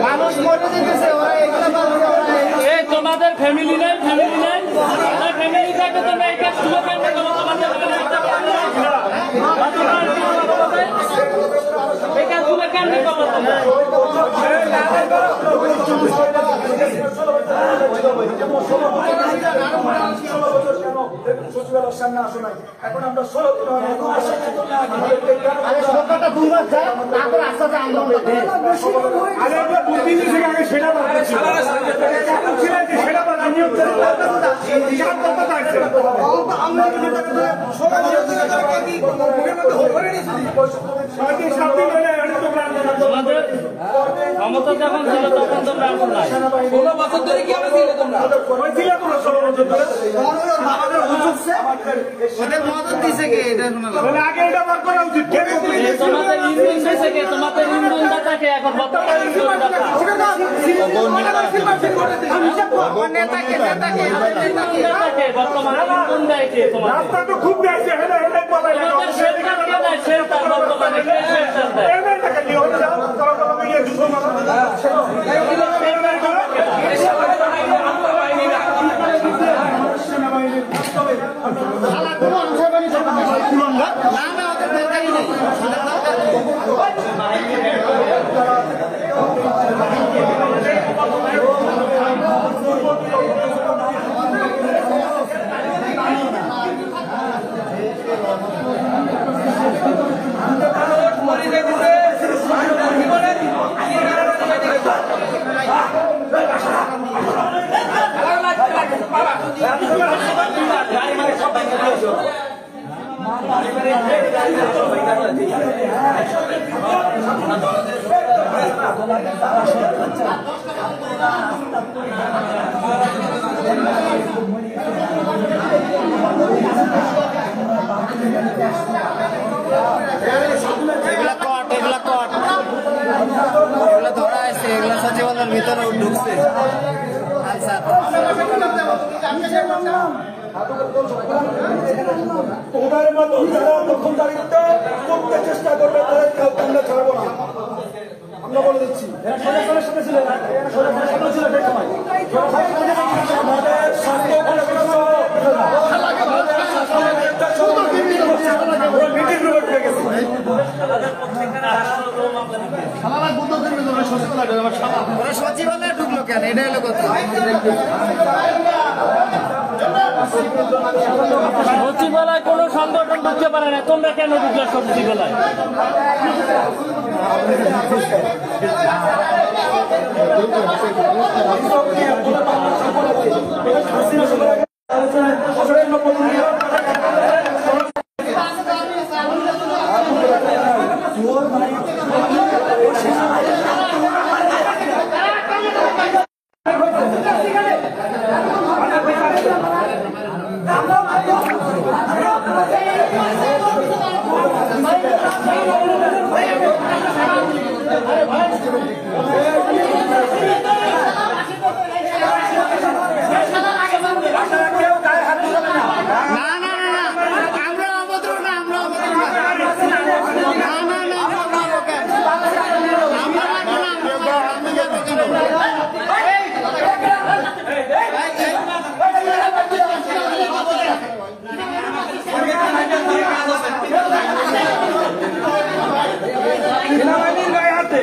মানুষ মরে দিতেছে তোমাদের ফ্যামিলি নেই ফ্যামিলি থাকে তো এই কাজ শুরু করতে এই কাজগুলো কেন সচিবালয়ের সামনে আসো নাই এখন আমরা 16 ক্ষমতা যখন ছিল তখন তোমরা আসো নাই 16 বছর ধরে কি আমরা ছিলে তোমরা ছিলে তোমরা 16 বছর ধরে ওদের মদত দিছে কে এটা শোনা আগে এটা বার করা উচিত তোমাদের ইন্ধন দিছে কে তোমাদের ইন্ধন দাতাকে এখন বর্তমানে ইন্ধন দাতা নেতাকে বর্তমানে ইন্ধন দেয় কে তোমাদের রাস্তা তো খুব বেশি হেলে হেলে বলাই লাগে তোমাদের শেরকার কে দেয় শেরকার বর্তমানে কে শেরকার দেয় এমন টাকা নিয়ে হয়ে যাও তোরা তো গিয়ে দুশো মাস ধরা আছে এগুলা সচিবালয়ের ভিতরে ঢুকছে ওদের মতো যারা দখলদারিত্ব করতে চেষ্টা করবে তাদের কাউকে আমরা ছাড়বো না আমরা বলে দিচ্ছি সচিবালয়ে ঢুকলো কেন এটা হলো কথা সচিবালয় কোনো সংগঠন ঢুকতে পারে না তোমরা কেন ঢুকলে সচিবালয় সেনাবাহিনীর গায়ে হাতে